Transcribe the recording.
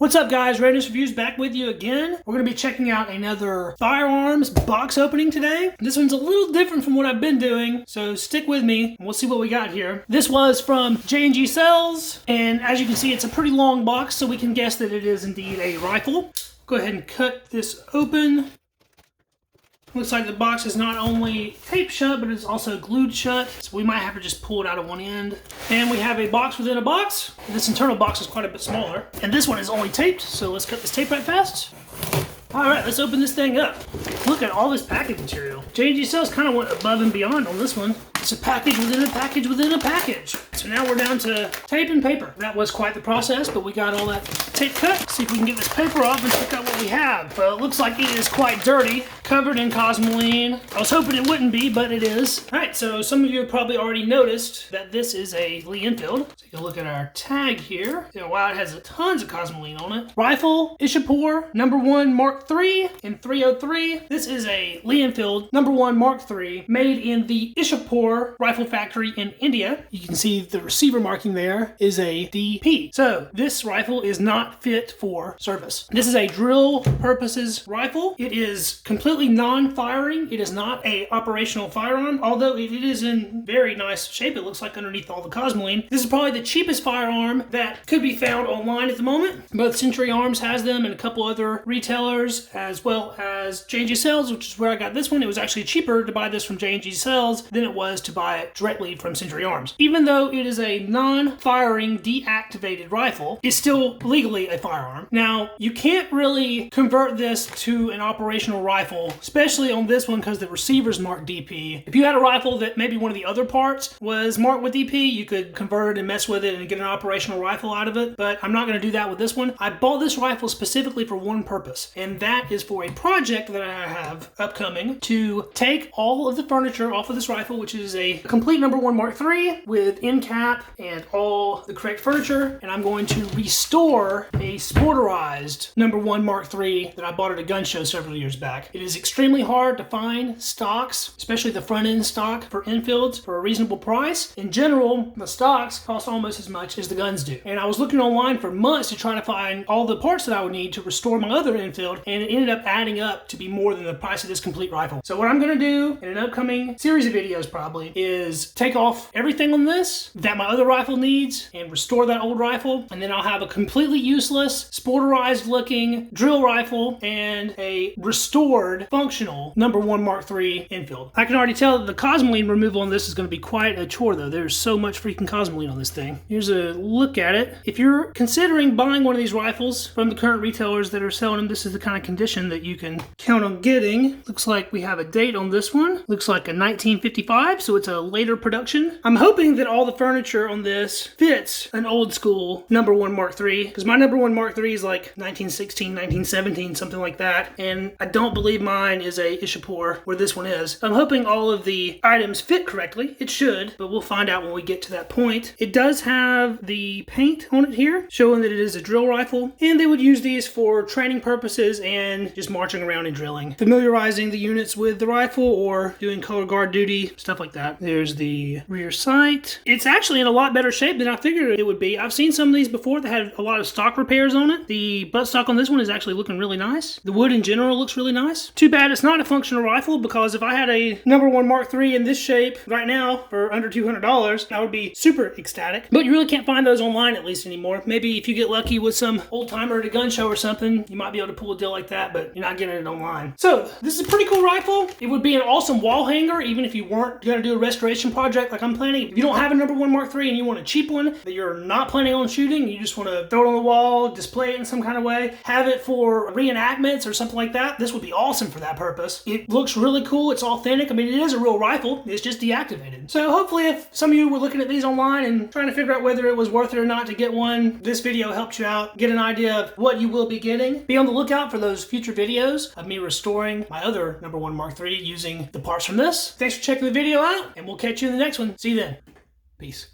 What's up guys, Readiness Reviews back with you again. We're going to be checking out another firearms box opening today. This one's a little different from what I've been doing, so stick with me and we'll see what we got here. This was from J&G Sales, and as you can see it's a pretty long box, so we can guess that it is indeed a rifle. Go ahead and cut this open. Looks like the box is not only taped shut, but it's also glued shut. So we might have to just pull it out of one end. And we have a box within a box. This internal box is quite a bit smaller. And this one is only taped, so let's cut this tape right fast. All right, let's open this thing up. Look at all this package material. J&G Sales kind of went above and beyond on this one. It's a package within a package within a package. So now we're down to tape and paper. That was quite the process, but we got all that tape cut. Let's see if we can get this paper off and check out what we have. Well, it looks like it is quite dirty, covered in cosmoline. I was hoping it wouldn't be, but it is. All right, so some of you have probably already noticed that this is a Lee-Enfiled. Take a look at our tag here. Wow, it has tons of cosmoline on it. Rifle, Ishapore No.1 Mk III in 303. This is a Lee-Enfiled No.1 Mk III made in the Ishapore rifle factory in India. You can see the receiver marking there is a DP. So this rifle is not fit for service. This is a drill purposes rifle. It is completely non-firing. It is not a operational firearm, although it is in very nice shape. It looks like underneath all the cosmoline. This is probably the cheapest firearm that could be found online at the moment. Both Century Arms has them and a couple other retailers, as well as J&G Sales, which is where I got this one. It was actually cheaper to buy this from J&G Sales than it was to buy it directly from Century Arms. Even though it is a non-firing deactivated rifle, it's still legally a firearm. Now, you can't really convert this to an operational rifle, especially on this one because the receiver's marked DP. If you had a rifle that maybe one of the other parts was marked with DP, you could convert it and mess with it and get an operational rifle out of it, but I'm not going to do that with this one. I bought this rifle specifically for one purpose, and that is for a project that I have upcoming to take all of the furniture off of this rifle, which is a complete No.1 Mk III with end cap and all the correct furniture, and I'm going to restore a sporterized No.1 Mk III that I bought at a gun show several years back. It is extremely hard to find stocks, especially the front end stock for Enfields, for a reasonable price. In general, the stocks cost almost as much as the guns do, and I was looking online for months to try to find all the parts that I would need to restore my other Enfield, and it ended up adding up to be more than the price of this complete rifle. So what I'm going to do in an upcoming series of videos probably is take off everything on this that my other rifle needs and restore that old rifle, and then I'll have a completely useless, sporterized looking drill rifle and a restored, functional No.1 Mk III Enfield. I can already tell that the cosmoline removal on this is going to be quite a chore though. There's so much freaking cosmoline on this thing. Here's a look at it. If you're considering buying one of these rifles from the current retailers that are selling them, this is the kind of condition that you can count on getting. Looks like we have a date on this one. Looks like a 1955, so it's a later production. I'm hoping that all the furniture on this fits an old school No.1 Mk III, because my No.1 Mk III is like 1916, 1917, something like that, and I don't believe mine is a Ishapore where this one is. I'm hoping all of the items fit correctly. It should, but we'll find out when we get to that point. It does have the paint on it here, showing that it is a drill rifle, and they would use these for training purposes and just marching around and drilling, familiarizing the units with the rifle or doing color guard duty, stuff like that. There's the rear sight. It's actually in a lot better shape than I figured it would be. I've seen some of these before that had a lot of stock repairs on it. The buttstock on this one is actually looking really nice. The wood in general looks really nice. Too bad it's not a functional rifle, because if I had a No.1 Mk III in this shape right now for under $200, I would be super ecstatic. But you really can't find those online at least anymore. Maybe if you get lucky with some old timer at a gun show or something, you might be able to pull a deal like that, but you're not getting it online. So this is a pretty cool rifle. It would be an awesome wall hanger even if you weren't going to do a restoration project like I'm planning. If you don't have a No.1 Mk III and you want a cheap one that you're not planning on shooting, you just want to throw it on the wall, display it in some kind of way, have it for reenactments or something like that, this would be awesome for that purpose. It looks really cool. It's authentic. I mean, it is a real rifle. It's just deactivated. So hopefully if some of you were looking at these online and trying to figure out whether it was worth it or not to get one, this video helps you out, get an idea of what you will be getting. Be on the lookout for those future videos of me restoring my other No.1 Mk III using the parts from this. Thanks for checking the video out, and we'll catch you in the next one. See you then. Peace.